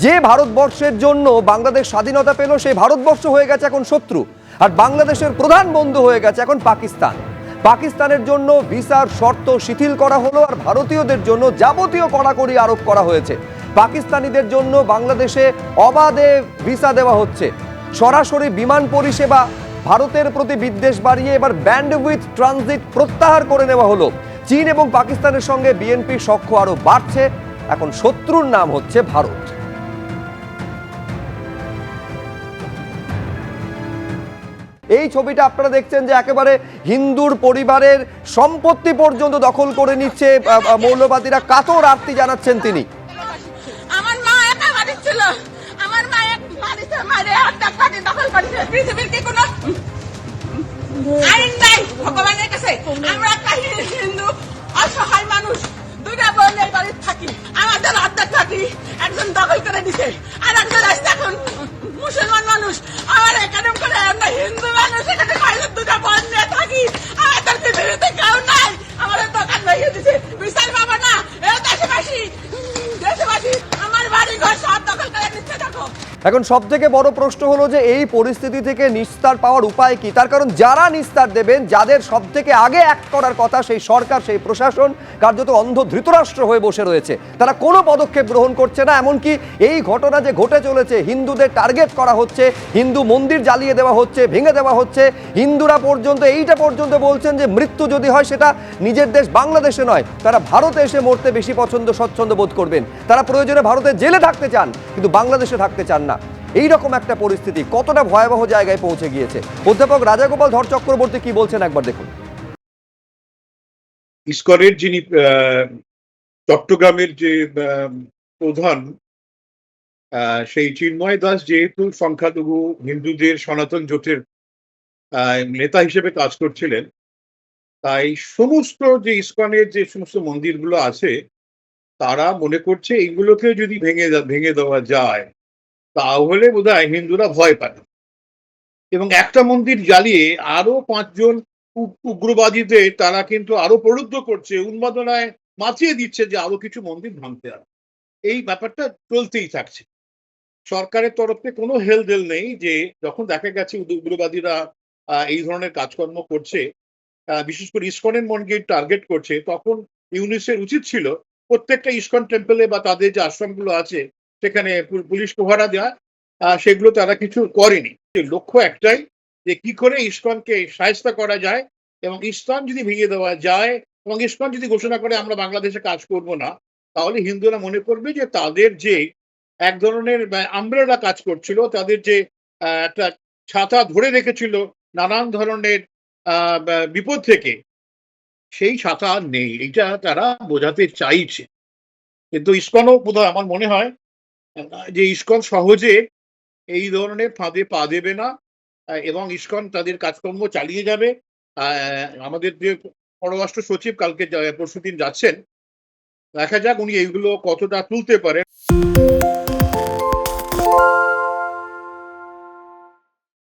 যে ভারতবর্ষের জন্য বাংলাদেশ স্বাধীনতা পেল সেই ভারতবর্ষ হয়ে গেছে এখন শত্রু, আর বাংলাদেশের প্রধান বন্ধু হয়ে গেছে এখন পাকিস্তান। পাকিস্তানের জন্য ভিসার শর্ত শিথিল করা হলো, আর ভারতীয়দের জন্য যাবতীয় কড়াকড়ি আরোপ করা হয়েছে। পাকিস্তানিদের জন্য বাংলাদেশে অবাধে ভিসা দেওয়া হচ্ছে, সরাসরি বিমান পরিষেবা, ভারতের প্রতি বিদ্বেষ বাড়িয়ে এবার ব্যান্ডউইথ ট্রানজিট প্রত্যাহার করে নেওয়া হলো। চীন এবং পাকিস্তানের সঙ্গে বিএনপির সখ্য আরো বাড়ছে, এখন শত্রুর নাম হচ্ছে ভারত। এই ছবিটা আপনারা দেখছেন যে একেবারে হিন্দুর পরিবারের সম্পত্তি পর্যন্ত দখল করে নিচ্ছে মৌলবাদীরা, কাতর আরতি জানাচ্ছেন তিনি। আমার মা একা বাড়ি ছিল, আমার মা এক বাড়িতে মারে আটটা পাটি দখল করেছে। পৃথিবীর কি কোনো আইন নাই ভগবানের কাছে? আমরা হিন্দু অসহায় মানুষ, দুইটা বোনের বাড়িতে থাকি, আমাদের আটটা পাটি একজন দখল করে দিছে, আর একজন আসছে এখন মুসলমান মানুষ। আমার এখানে করে আমরা হিন্দু মানুষ এখানে বাইরে দুটা বোন নিয়ে থাকি, আমাদের পৃথিবীতে কেউ নাই, আমাদের দোকান ভেঙে দিছে। বিশাল বাবা না, এ দেশবাসী দেশবাসী আমার বাড়ি ঘর সব দখল করে নিচ্ছে। দেখো এখন সব থেকে বড় প্রশ্ন হলো যে এই পরিস্থিতি থেকে নিস্তার পাওয়ার উপায় কি? তার কারণ যারা নিস্তার দেবেন, যাদের সব থেকে আগে অ্যাক্ট করার কথা, সেই সরকার, সেই প্রশাসন কার্যত অন্ধ ধৃতরাষ্ট্র হয়ে বসে রয়েছে। তারা কোনো পদক্ষেপ গ্রহণ করছে না। এমনকি এই ঘটনা যে ঘটে চলেছে, হিন্দুদের টার্গেট করা হচ্ছে, হিন্দু মন্দির জ্বালিয়ে দেওয়া হচ্ছে, ভেঙে দেওয়া হচ্ছে, হিন্দুরা পর্যন্ত এইটা পর্যন্ত বলছেন যে মৃত্যু যদি হয় সেটা নিজের দেশ বাংলাদেশে নয়, তারা ভারতে এসে মরতে বেশি স্বচ্ছন্দ বোধ করবেন। তারা প্রয়োজনে ভারতে জেলে থাকতে চান, কিন্তু বাংলাদেশে থাকতে চান না। এইরকম একটা পরিস্থিতি কতটা ভয়াবহ জায়গায় পৌঁছে গিয়েছে। অধ্যাপক রাজাগোপাল ধর চক্রবর্তী কি বলছেন একবার দেখুন। ইসকনের যিনি চট্টগ্রামের যে প্রধান, সেই চিন্ময় দাস যেহেতু সংখ্যালঘু হিন্দুদের সনাতন জোটের নেতা হিসেবে কাজ করছিলেন, তাই সমস্ত যে ইসকনের যে সমস্ত মন্দিরগুলো আছে তারা মনে করছে এইগুলোকে যদি ভেঙে দেওয়া যায় তাহলে বোধহয় হিন্দুরা ভয় পাবে, এবং একটা মন্দির জ্বালিয়ে আরো 5 জন উগ্রবাদীদের তারা কিন্তু আরো প্রলুব্ধ করছে, উন্মাদনায় মাতিয়ে দিচ্ছে যে আরো কিছু মন্দির ভাঙতে হবে। এই ব্যাপারটা চলতেই থাকছে। সরকারের তরফে কোনো হেলদোল নেই, যে যখন দেখা গেছে উগ্রবাদীরা এই ধরনের কাজকর্ম করছে, বিশেষ করে ইসকনের মন্দির টার্গেট করছে, তখন ইউনিসের উচিত ছিল প্রত্যেকটা ইসকন টেম্পলে বা তাদের যে আশ্রমগুলো আছে সেখানে পুলিশ প্রহরা দেওয়া। সেগুলো তারা কিছু করেনি। লক্ষ্য একটাই, যে কি করে ইসকনকে শায়েস্তা করা যায়, এবং ইসকন যদি ভেঙে দেওয়া যায় এবং ইসকন যদি ঘোষণা করে আমরা বাংলাদেশে কাজ করব না, তাহলে হিন্দুরা মনে করবে যে তাদের যে এক ধরনের আমব্রেলা কাজ করছিল, তাদের যে একটা ছাতা ধরে রেখেছিল নানান ধরনের বিপদ থেকে, সেই ছাতা আর নেই। এইটা তারা বোঝাতে চাইছে। কিন্তু ইসকনও বোধহয় আমার মনে হয় যে ইসকন সহজে এই ধরনের ফাঁদে পা দেবে না, এবং ইসকন তাদের কাজকর্ম চালিয়ে যাবে। আমাদের যে পররাষ্ট্র সচিব কালকে পরশুদিন যাচ্ছেন, দেখা যাক উনি এইগুলো কতটা তুলতে পারেন।